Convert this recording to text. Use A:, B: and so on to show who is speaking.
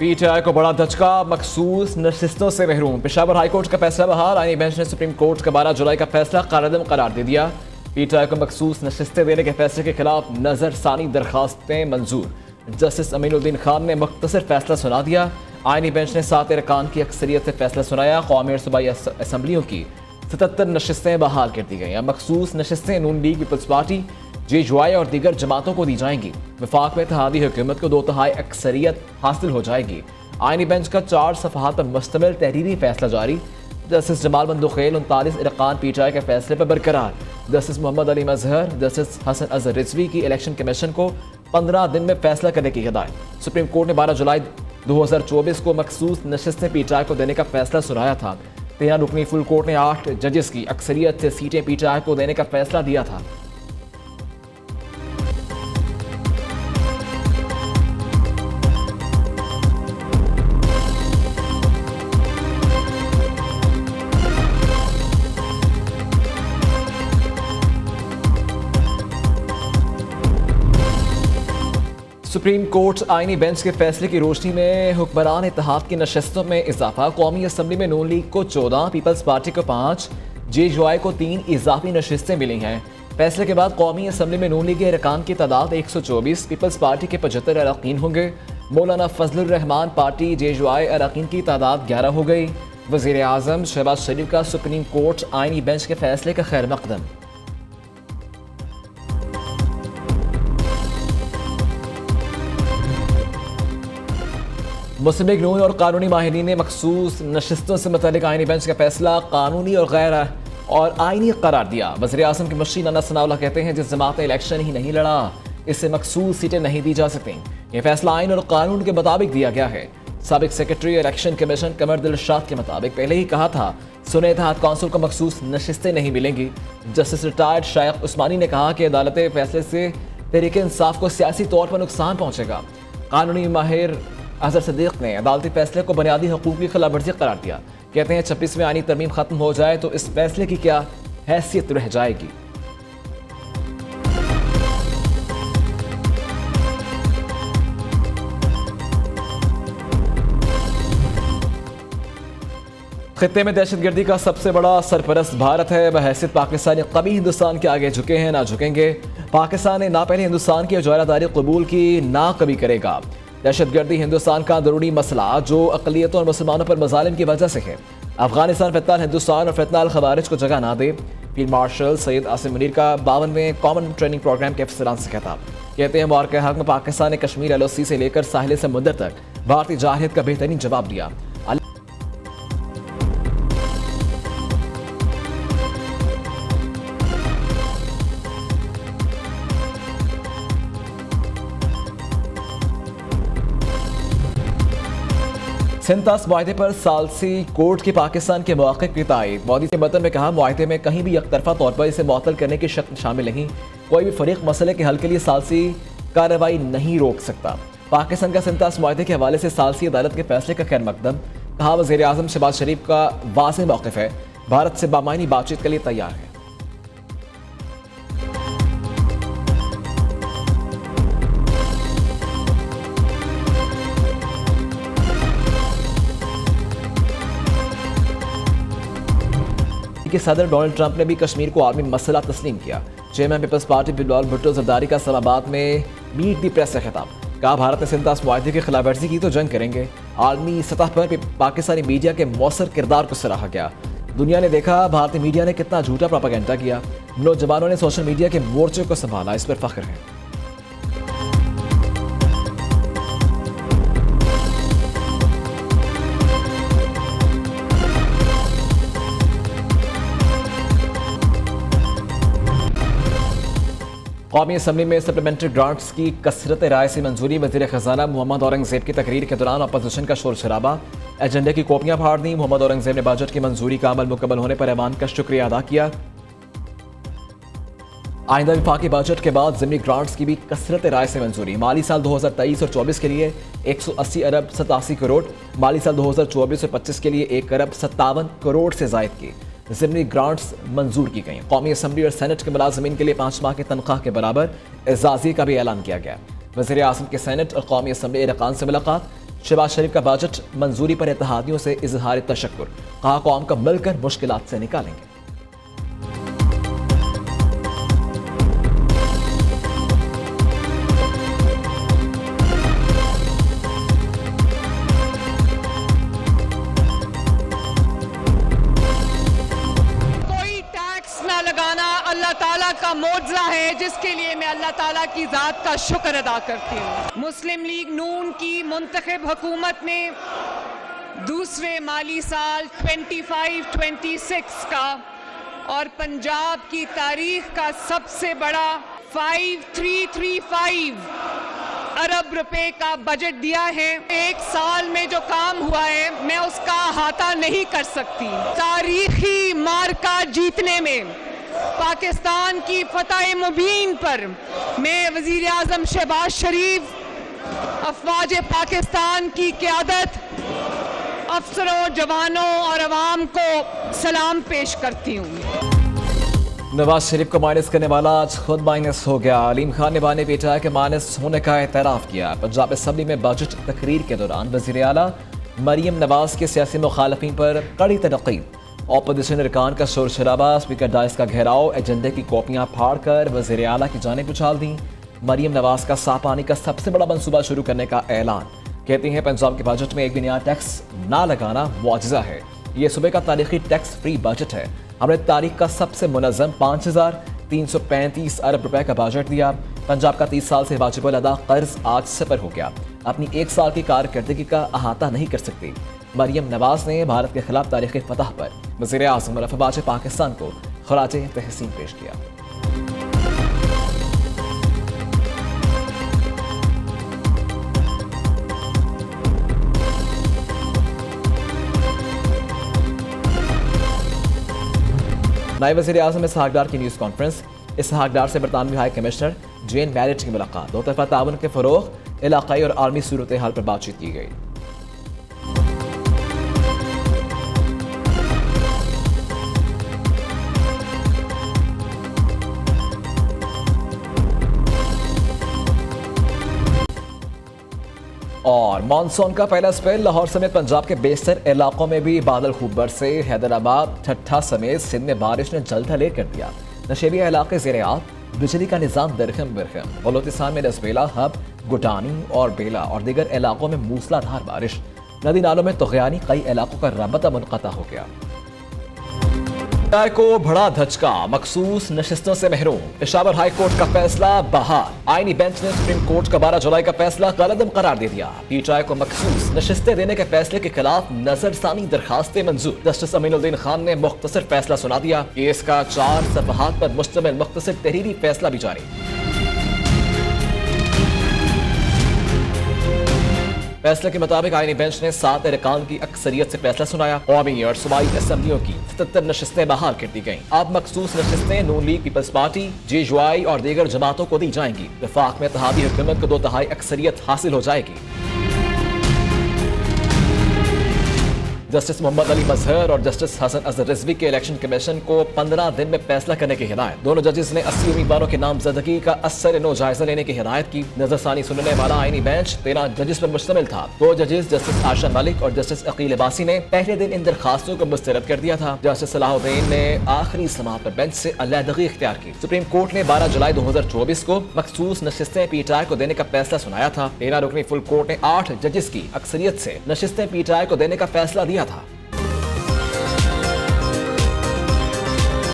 A: PTI को बड़ा धचका, मखसूस नशिस्तों से महरूम। पेशावर हाईकोर्ट का फैसला बहाल, आईनी बेंच ने सुप्रीम कोर्ट का 12 जुलाई का फैसला कारादम करार दे दिया। पीटीआई को मखसूस नशिस्तें देने के फैसले के खिलाफ नजरसानी दरखास्तें मंजूर। जस्टिस अमीनुद्दीन खान ने मुख्तसर फैसला सुना दिया। आईनी बेंच ने 7 अरकान की अक्सरियत से फैसला सुनाया। कौमी और सूबाई असम्बलियों की 77 नशिस्तें बहाल कर दी गई। अब मखसूस नशिस्तें नून लीग, पीपल्स पार्टी, जेजुआई और दीगर जमातों को दी जाएंगी। वफाक में इत्तेहादी हुकूमत को 2/3 अक्सरियत हासिल हो जाएगी। आईनी बेंच का 4 सफ़हात पर मुश्तमिल तहरीरी फैसला जारी। जस्टिस जमाल मंदुखेल 39 अरकान पीटीआई के फैसले पर बरकरार। जस्टिस मोहम्मद अली मजहर, जस्टिस हसन अजहर रिजवी की इलेक्शन कमीशन को 15 दिन में फैसला करने की हिदायत। सुप्रीम कोर्ट ने 12 जुलाई 2024 को मखसूस नशिस्तें पीटीआई को देने का फैसला सुनाया था। 13 रुकनी फुल कोर्ट ने 8 जजेस की अक्सरियत से सीटें पीटीआई को देने का फैसला दिया था। सुप्रीम कोर्ट आईनी बेंच के फैसले की रोशनी में हुक्मरान इत्तेहाद की नशस्तों में इजाफा। कौमी असम्बली में नून लीग को 14, पीपल्स पार्टी को 5, जेजुआई को 3 इजाफी नशस्तें मिली हैं। फैसले के बाद कौमी असम्बली में नून लीग के अरकान की तादाद 124, पीपल्स पार्टी के 75 अरकान होंगे। मौलाना फजलुर रहमान पार्टी जेजुआई अरकान की तादाद 11 हो गई। वज़ीर आज़म शहबाज शरीफ का सुप्रीम कोर्ट आईनी बेंच के फैसले का खैर मकदम। मुस्लिम लीग नून और कानूनी माहिरीन ने मखसूस नशिस्तों से मुतालिक आईनी बेंच का फैसला कानूनी और गैर और आईनी करार दिया। वज़ीर आज़म की मशीन अना सनाउल्लाह कहते हैं, जिस जमात ने इलेक्शन ही नहीं लड़ा इससे मखसूस सीटें नहीं दी जा सकती। यह फैसला आइन और कानून के मुताबिक दिया गया है। साबिक सेक्रेटरी इलेक्शन कमीशन कमर दिलशाद के मुताबिक पहले ही कहा था सुन्नी इत्तेहाद काउंसिल को मखसूस नशिस्तें नहीं मिलेंगी। जस्टिस रिटायर्ड शाइख उस्मानी ने कहा कि अदालत फैसले से तहरीक इंसाफ को सियासी तौर पर नुकसान पहुंचेगा। कानूनी माहिर अजहर सदीक ने अदालती फैसले को बुनियादी हकूक़ की खिलाफवर्जी करार दिया। कहते हैं 26वें आईनी तरमीम खत्म हो जाए तो इस फैसले की क्या हैसियत रह जाएगी। खित्ते में दहशतगर्दी का सबसे बड़ा सरपरस्त भारत है। बहैसियत पाकिस्तानी कभी हिंदुस्तान के आगे झुके हैं ना झुकेंगे। पाकिस्तान ने ना पहले हिंदुस्तान की इजारादारी कबूल की ना कभी करेगा। दहशतगर्दी हिंदुस्तान का दरूनी मसला जो अक़लियतों और मुसलमानों पर मज़ालिम की वजह से है। अफगानिस्तान फितनाल हिंदुस्तान और फितनाल खवारिज को जगह ना दे। फील्ड मार्शल सैयद आसिम मुनीर का 52वें कॉमन ट्रेनिंग प्रोग्राम के अफसरान से खिताब। कहते हैं मार्के हक में पाकिस्तान ने कश्मीर LOC से लेकर साहिल समुद्र तक भारतीय जारहियत का बेहतरीन जवाब दिया। सिंतास मुआहदे पर सालसी कोर्ट की पाकिस्तान के मौक़िफ़ की तायीद। मोदी के मतन में कहा मुआहदे में कहीं भी एकतरफा तौर पर इसे मुअत्तल करने की शर्त शामिल नहीं। कोई भी फरीक मसले के हल के लिए सालसी कार्रवाई नहीं रोक सकता। पाकिस्तान का सिंतास मुआहदे के हवाले से सालसी अदालत के फैसले का खैर मकदम। कहा वज़ीर आज़म शहबाज शरीफ का वाज़ेह मौक़िफ़ है, भारत से बामायनी बातचीत के लिए तैयार है। कि सदर डोनाल्ड ट्रंप ने भी कश्मीर को आलमी मसला तस्लीम किया। चेयरमैन पीपल्स पार्टी बिलावल भुट्टो जरदारी का इस्लामाबाद में मीट दी प्रेस से खिताब। कहा भारत ने सिंतास मुआहदे की खिलाफवर्जी की तो जंग करेंगे। आलमी सतह पर पाकिस्तानी मीडिया के मौसर किरदार को सराहा गया। दुनिया ने देखा भारतीय मीडिया ने कितना झूठा प्रोपेगेंडा किया। नौजवानों ने सोशल मीडिया के मोर्चे को संभाला, इस पर फख्र है। कौमी असम्बली में सप्लीमेंट्री ग्रांट्स की कसरत राय से मंजूरी। वज़ीर ख़जाना मोहम्मद औरंगज़ेब की तकरीर के दौरान अपोजिशन का शोर शराबा। एजेंडे की कॉपियां फाड़ दी। मोहम्मद औरंगज़ेब ने बजट की मंजूरी का अमल मुकम्मल होने पर ऐवान का शुक्रिया अदा किया। आइंदा विफाकी बजट के बाद ज़िमनी ग्रांट्स की भी कसरत राय से मंजूरी। माली साल 2023 और 24 के लिए 180 अरब 87 करोड़, माली साल 2024 और 25 के लिए 1 अरब 57 करोड़ से ज़ायद की ज़िमनी ग्रांट्स मंजूर की गई। कौमी असम्बली और सेनेट के मुलाज़मीन के लिए 5 माह की तनख्वाह के बराबर एजाज़ी का भी ऐलान किया गया। वज़ीर आज़म के सेनेट और कौमी असम्बली अरकान से मुलाकात। शहबाज शरीफ का बजट मंजूरी पर इत्तेहादियों से इजहार तशक्कुर, कहा कौम को मिलकर मुश्किलात से निकालेंगे।
B: अल्लाह ताला का मौजज़ा है, जिसके लिए मैं अल्लाह ताला की ज़ात का शुक्र अदा करती हूँ। मुस्लिम लीग नून की मुंतखब हुकूमत ने दूसरे माली साल 25-26 का और पंजाब की तारीख का सबसे बड़ा 5335 अरब रुपए का बजट दिया है। एक साल में जो काम हुआ है मैं उसका अहाता नहीं कर सकती। तारीखी मार्का जीतने में पाकिस्तान की फतह मुबीन पर मैं वज़ीर आज़म शहबाज शरीफ, अफवाज पाकिस्तान की क़यादत, अफसरों, जवानों और अवाम को सलाम पेश करती हूँ।
A: नवाज शरीफ को माइनस करने वाला आज खुद माइनस हो गया। अलीम खान ने बहाने पेटा कि माइनस होने का एतराफ़ किया। पंजाब असम्बली में बजट तकरीर के दौरान वज़ीर आला मरियम नवाज के सियासी मुखालफिन पर कड़ी तनक़ीद, ऑपोजिशन अरकान का शोर शराबा, स्पीकर डाइस का घेराव, एजेंडे की कॉपियां फाड़कर वज़ीर आला की जानिब उछाल दी। मरियम नवाज का साफ पानी का सबसे बड़ा मंसूबा शुरू करने का ऐलान। कहती हैं पंजाब के बजट में एक भी नया टैक्स ना लगाना मुआजिज़ा है। ये सूबे का तारीखी टैक्स फ्री बजट है। हमने तारीख का सबसे मुनज़्ज़म 5335 अरब रुपए का बजट दिया। पंजाब का 30 साल से वाजिबुल अदा कर्ज आज सिफर हो गया। अपनी एक साल की कारकर्दगी का अहाता नहीं कर सकती। मरियम नवाज ने भारत के खिलाफ तारीखी फतह पर वज़ीर आज़म और अफवाज पाकिस्तान को खराजे तहसीन पेश किया। नायब वज़ीर आज़म इसहाक डार की न्यूज़ कॉन्फ्रेंस। इसहाक डार से बरतानवी हाई कमिश्नर जेन मैरिट की मुलाकात। दो तरफा ताउन के फ़रोग़, इलाक़ाई और आर्मी सूरत हाल पर बातचीत की गई। और मानसून का पहला स्पेल लाहौर समेत पंजाब के बेशतर इलाकों में भी बादल खूब बरसे। हैदराबाद, ठट्ठा समेत सिंध में बारिश ने जलथलेर कर दिया। नशेबिया इलाके ज़ेर-ए-आब, बिजली का निज़ाम दरखम बरखम। बलोचिस्तान में नसबेला, हब, गुटानी और बेला और दीगर इलाकों में मूसलाधार बारिश। नदी नालों में तुग़यानी, कई इलाकों का रबता मुनक़ता हो गया। को बड़ा धचका, मखसूस नशिस्तों से महरूम। पेशावर हाई कोर्ट का फैसला बहाल। आईनी बेंच ने सुप्रीम कोर्ट का 12 जुलाई का फैसला कलअदम करार दे दिया। पीटीआई को मखसूस नशिस्तें देने के फैसले के खिलाफ नजरसानी दरखास्तें मंजूर। जस्टिस अमीनुद्दीन खान ने मुख्तसर फैसला सुना दिया। केस का 4 सफ़हात पर मुश्तमिल मुख्तसर तहरीरी फैसला भी जारी। फैसले के मुताबिक आईनी बेंच ने 7 अरकान की अक्सरियत से फैसला सुनाया। कौमी और सूबाई असम्बलियों की 77 नशिस्तें बहाल कर दी गईं। अब मखसूस नशिस्तें नून लीग, पीपल्स पार्टी, जेजुआई और दीगर जमातों को दी जाएंगी। वफाक में इत्तेहादी हुकूमत को 2 तिहाई अक्सरियत हासिल हो जाएगी। जस्टिस मोहम्मद अली मजहर और जस्टिस हसन अजहर रिजवी के इलेक्शन कमीशन को 15 दिन में फैसला करने की हिदायत। दोनों जजेस ने 80 उम्मीदवारों के नामजदगी का असर नो जायजा लेने की हिदायत की। नजरसानी सुनने वाला आईनी बेंच 13 जजेस पर मुश्तमिल था। 2 जजेस जस्टिस आशा मलिक और जस्टिस अकील अब्बासी ने पहले दिन इन दरखास्तों को मुस्तरद कर दिया था। जस्टिस सलाहुद्दीन ने आखिरी समाअत पर बेंच से अलहदगी इख्तियार की। सुप्रीम कोर्ट ने 12 जुलाई 2024 को मखसूस नशिस्तें पीटीआई को देने का फैसला सुनाया था। 13 रुकनी फुल कोर्ट ने 8 जजेस की अक्सरियत से नशिस्तें पीटीआई को देने का फैसला दिया था।